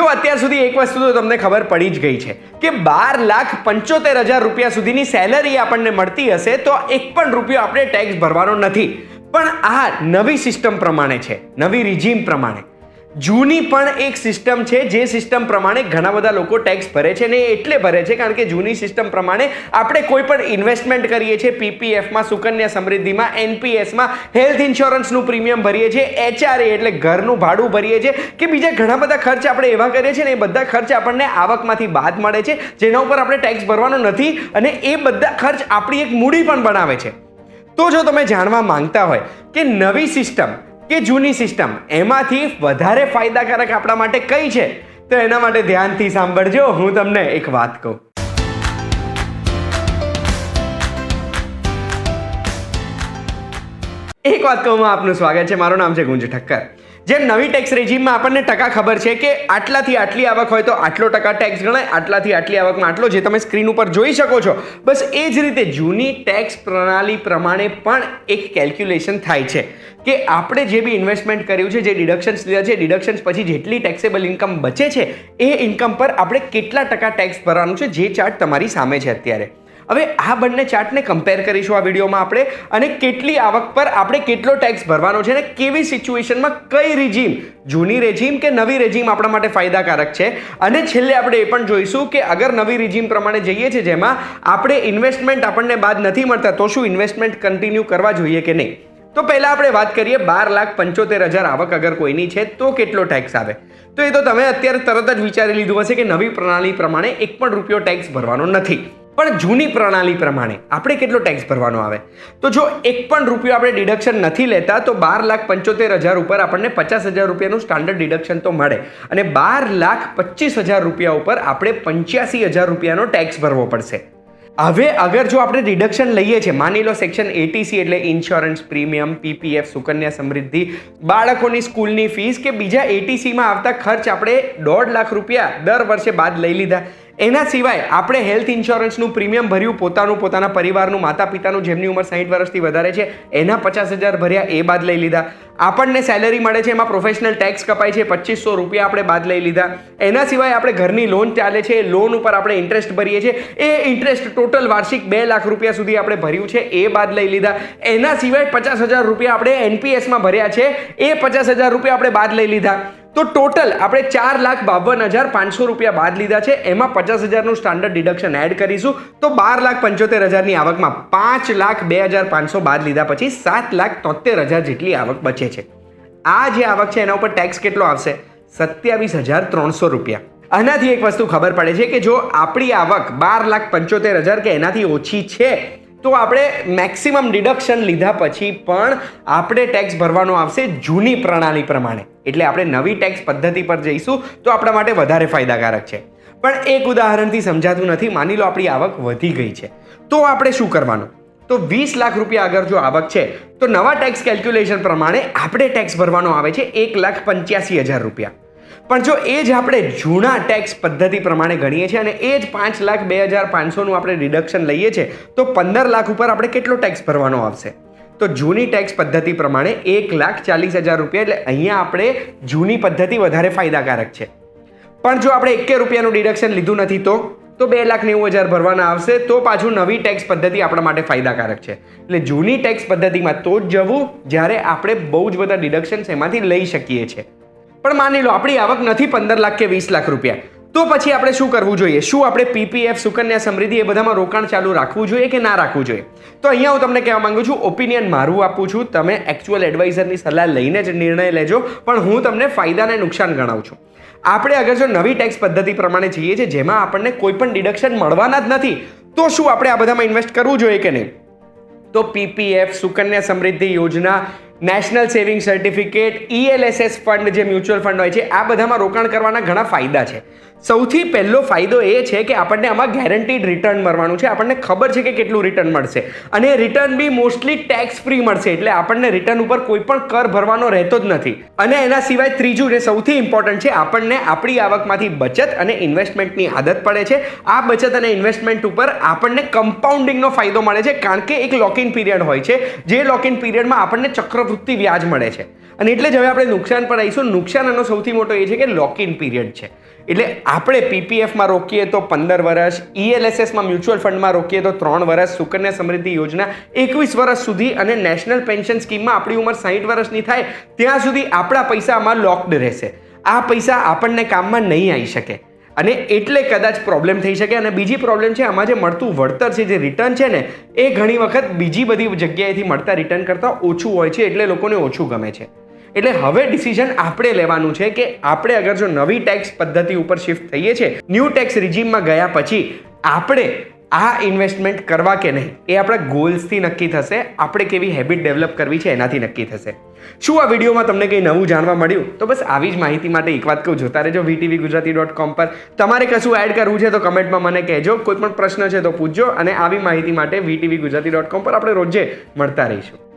જો અત્યાર સુધી એક વસ્તુ તો તમને ખબર પડી જ ગઈ છે કે 12,75,000 રૂપિયા સુધીની સેલરી આપણને મળતી હશે તો એક પણ રૂપિયો આપણે ટેક્સ ભરવાનો નથી. પણ આ નવી સિસ્ટમ પ્રમાણે છે, નવી રિજીમ પ્રમાણે. જૂની પણ એક સિસ્ટમ છે જે સિસ્ટમ પ્રમાણે ઘણા બધા લોકો ટેક્સ ભરે છે ને એટલે ભરે છે કારણ કે જૂની સિસ્ટમ પ્રમાણે આપણે કોઈ પણ ઇન્વેસ્ટમેન્ટ કરીએ છીએ, પીપીએફમાં, સુકન્યા સમૃદ્ધિમાં, એનપીએસમાં, હેલ્થ ઇન્સ્યોરન્સનું પ્રીમિયમ ભરીએ છીએ, એચઆરએ એટલે ઘરનું ભાડું ભરીએ છીએ કે બીજા ઘણા બધા ખર્ચ આપણે એવા કરીએ છીએ ને એ બધા ખર્ચ આપણને આવકમાંથી બાદ મળે છે જેના ઉપર આપણે ટેક્સ ભરવાનો નથી અને એ બધા ખર્ચ આપણી એક મૂડી પણ બનાવે છે. તો જો તમે જાણવા માંગતા હોય કે નવી સિસ્ટમ કે જૂની સિસ્ટમ એમાંથી વધારે ફાયદાકારક આપણા માટે કઈ છે તો એના માટે ધ્યાનથી સાંભળજો. હું તમને એક વાત કહું. એક વાત કહું, આપનું સ્વાગત છે. મારું નામ છે ગુંજ ઠક્કર. જેમ નવી ટેક્સ રેજીમમાં આપણને ટકા ખબર છે કે આટલાથી આટલી આવક હોય તો આટલો ટકા ટેક્સ ગણાય, આટલાથી આટલી આવકમાં આટલો, જે તમે સ્ક્રીન ઉપર જોઈ શકો છો. બસ એ જ રીતે જૂની ટેક્સ પ્રણાલી પ્રમાણે પણ એક કેલ્ક્યુલેશન થાય છે કે આપણે જે બી ઇન્વેસ્ટમેન્ટ કર્યું છે, જે ડિડક્શન્સ લીધા છે, ડિડક્શન્સ પછી જેટલી ટેક્સેબલ ઇન્કમ બચે છે એ ઇન્કમ પર આપણે કેટલા ટકા ટેક્સ ભરવાનું છે, જે ચાર્ટ તમારી સામે છે અત્યારે. હવે આ બંને ચાર્ટને કમ્પેર કરીશું આ વિડીયોમાં આપણે, અને કેટલી આવક પર આપણે કેટલો ટેક્સ ભરવાનો છે અને કેવી સિચ્યુએશનમાં કઈ રેજીમ, જૂની રેજીમ કે નવી રેજીમ આપણા માટે ફાયદાકારક છે. અને છેલ્લે આપણે એ પણ જોઈશું કે અગર નવી રેજીમ પ્રમાણે જઈએ છે જેમાં આપણે ઇન્વેસ્ટમેન્ટ આપણને બાદ નથી મળતા તો શું ઇન્વેસ્ટમેન્ટ કન્ટિન્યુ કરવા જોઈએ કે નહીં. તો પહેલા આપણે વાત કરીએ 12,75,000 આવક અગર કોઈની છે તો કેટલો ટેક્સ આવે. તો એ તો તમે અત્યારે તરત જ વિચારી લીધું હશે કે નવી પ્રણાલી પ્રમાણે એક પણ રૂપિયો ટેક્સ ભરવાનો નથી. પણ જૂની પ્રણાલી પ્રમાણે આપણે કેટલો ટેક્સ ભરવાનો આવે. તો જો એક પણ રૂપિયો આપણે ડિડક્શન નથી લેતા તો 12,75,000 ઉપર આપણને 50,000 રૂપિયાનું સ્ટાન્ડર્ડ ડિડક્શન તો મળે અને 12,25,000 રૂપિયા ઉપર આપણે 85,000 રૂપિયાનો ટેક્સ ભરવો પડશે. હવે અગર જો આપણે ડિડક્શન લઈએ છીએ, માની લો સેક્શન 80C એટલે ઇન્સ્યોરન્સ પ્રીમિયમ, પીપીએફ, સુકન્યા સમૃદ્ધિ, બાળકોની સ્કૂલની ફીસ કે બીજા 80Cમાં આવતા ખર્ચ આપણે 1.5 લાખ રૂપિયા દર વર્ષે બાદ લઈ લીધા. એના સિવાય આપણે હેલ્થ ઇન્સ્યોરન્સનું પ્રીમિયમ ભર્યું, પોતાના પરિવારનું, માતા પિતાનું જેમની ઉંમર 60 વર્ષથી વધારે છે એના 50,000 ભર્યા, એ બાદ લઈ લીધા. આપણને સેલેરી મળે છે એમાં પ્રોફેશનલ ટેક્સ કપાય છે, 2,500 રૂપિયા આપણે બાદ લઈ લીધા. એના સિવાય આપણે ઘરની લોન ચાલે છે, લોન ઉપર આપણે ઇન્ટરેસ્ટ ભરીએ છીએ, એ ઇન્ટરેસ્ટ ટોટલ વાર્ષિક 2 લાખ રૂપિયા સુધી આપણે ભર્યું છે, એ બાદ લઈ લીધા. એના સિવાય 50,000 રૂપિયા આપણે એનપીએસમાં ભર્યા છે, એ 50,000 રૂપિયા આપણે બાદ લઈ લીધા. તો ટોટલ આપણે 4,52,500 રૂપિયા બાદ લીધા છે. એમાં 50,000નું સ્ટાન્ડર્ડ ડિડક્શન એડ કરીશું તો 12,75,000ની આવકમાં 5,02,500 બાદ લીધા પછી 7,73,000 જેટલી આવક બચે છે. આ જે આવક છે એના ઉપર ટેક્સ કેટલો આવશે? 27,300 રૂપિયા. આનાથી એક વસ્તુ ખબર પડે છે કે જો આપણી આવક 12,75,000 કે એનાથી ઓછી છે તો આપણે મેક્સિમમ ડિડક્શન લીધા પછી પણ આપણે ટેક્સ ભરવાનો આવશે જૂની પ્રણાલી પ્રમાણે. એટલે આપણે નવી ટેક્સ પદ્ધતિ પર જઈશું તો આપણા માટે વધારે ફાયદાકારક છે. પણ એક ઉદાહરણથી સમજાતું નથી. માની લો આપણી આવક વધી ગઈ છે તો આપણે શું કરવાનું? તો 20 લાખ રૂપિયા અગર જો આવક છે તો નવા ટેક્સ કેલ્ક્યુલેશન પ્રમાણે આપણે ટેક્સ ભરવાનો આવે છે 1,85,000 રૂપિયા. પણ જો એ જ આપણે જૂના ટેક્સ પદ્ધતિ પ્રમાણે ગણીએ છીએ અને એ જ 5,02,500નું આપણે ડિડક્શન લઈએ છીએ તો 15 લાખ ઉપર આપણે કેટલો ટેક્સ ભરવાનો આવશે? તો જૂની ટેક્સ પદ્ધતિ પ્રમાણે 1,40,000 રૂપિયા. એટલે અહીંયા આપણે જૂની પદ્ધતિ વધારે ફાયદાકારક છે. પણ જો આપણે 1 રૂપિયાનું ડિડક્શન લીધું નથી તો 2,90,000 ભરવાના આવશે. તો પાછું નવી ટેક્સ પદ્ધતિ આપણા માટે ફાયદાકારક છે. એટલે જૂની ટેક્સ પદ્ધતિમાં તો જ જવું જ્યારે આપણે બહુ જ બધા ડિડક્શન્સ એમાંથી લઈ શકીએ છીએ. પણ માની લો આપણી આવક નથી 15 લાખ કે 20 લાખ રૂપિયા, તો પછી આપણે શું કરવું જોઈએ? શું આપણે પીપીએફ, સુકન્યા સમૃદ્ધિ એ બધામાં રોકાણ ચાલુ રાખવું જોઈએ કે ના રાખવું જોઈએ? તો અહીંયા હું તમને કહેવા માંગુ છું, ઓપિનિયન મારું આપું છું, તમે એક્ચ્યુઅલ એડવાઇઝરની સલાહ લઈને જ નિર્ણય લેજો, પણ હું તમને ફાયદાને નુકસાન ગણાવું છું. આપણે અગર જો નવી ટેક્સ પદ્ધતિ પ્રમાણે જઈએ છીએ જેમાં આપણને કોઈ પણ ડિડક્શન મળવાના જ નથી તો શું આપણે આ બધામાં ઇન્વેસ્ટ કરવું જોઈએ કે નહીં? તો પીપીએફ, સુકન્યા સમૃદ્ધિ યોજના, national saving certificate, ELSS fund જે મ્યુચ્યુઅલ ફંડ હોય છે, આ બધામાં રોકાણ કરવાના ઘણા ફાયદા છે. સૌથી પહેલો ફાયદો એ છે કે આપણને આમાં ગેરંટીડ રિટર્ન મળવાનું છે. આપણને ખબર છે કે કેટલું રિટર્ન મળશે અને રિટર્ન બી મોસ્ટલી ટેક્સ ફ્રી મળશે. એટલે આપણને રિટર્ન ઉપર કોઈ પણ કર ભરવાનો રહેતો જ નથી. અને એના સિવાય ત્રીજું ને સૌથી ઇમ્પોર્ટન્ટ છે, આપણને આપણી આવકમાંથી બચત અને ઇન્વેસ્ટમેન્ટની આદત પડે છે. આ બચત અને ઇન્વેસ્ટમેન્ટ ઉપર આપણને કમ્પાઉન્ડિંગનો ફાયદો મળે છે કારણ કે એક લોક ઇન પીરિયડ હોય છે, જે લોક ઇન પીરિયડમાં આપણને ચક્રવૃત્તિ વ્યાજ મળે છે. અને એટલે જ હવે આપણે નુકસાન પર આવીશું. નુકસાન એનો સૌથી મોટો એ છે કે લોક ઇન પીરિયડ છે. એટલે આપણે પીપીએફમાં રોકીએ તો 15 વર્ષ, ELSSમાં મ્યુચ્યુઅલ ફંડમાં રોકીએ તો 3 વર્ષ, સુકન્યા સમૃદ્ધિ યોજના 21 વર્ષ સુધી અને નેશનલ પેન્શન સ્કીમમાં આપણી ઉંમર 60 વર્ષની થાય ત્યાં સુધી આપણા પૈસા આમાં લોકડ રહેશે. આ પૈસા આપણને કામમાં નહીં આવી શકે અને એટલે કદાચ પ્રોબ્લેમ થઈ શકે. અને બીજી પ્રોબ્લેમ છે, આમાં જે મળતું વળતર છે, જે રિટર્ન છે ને, એ ઘણી વખત બીજી બધી જગ્યાએથી મળતા રિટર્ન કરતાં ઓછું હોય છે, એટલે લોકોને ઓછું ગમે છે. એટલે હવે ડિસિઝન આપણે લેવાનું છે કે આપણે અગર જો નવી ટેક્સ પદ્ધતિ ઉપર શિફ્ટ થઈએ છીએ, ન્યૂ ટેક્સ રિજીમમાં ગયા પછી આપણે આ ઇન્વેસ્ટમેન્ટ કરવા કે નહીં, એ આપણા ગોલ્સથી નક્કી થશે. આપણે કેવી હેબિટ ડેવલપ કરવી છે એનાથી નક્કી થશે. શું આ વિડીયોમાં તમને કંઈ નવું જાણવા મળ્યું? તો બસ આવી જ માહિતી માટે એક વાત કહું, જોતા રહેજો vtvgujarati.com પર. તમારે કશું એડ કરવું છે તો કમેન્ટમાં મને કહેજો. કોઈ પણ પ્રશ્ન છે તો પૂછજો અને આવી માહિતી માટે vtvgujarati.com પર આપણે રોજે મળતા રહીશું.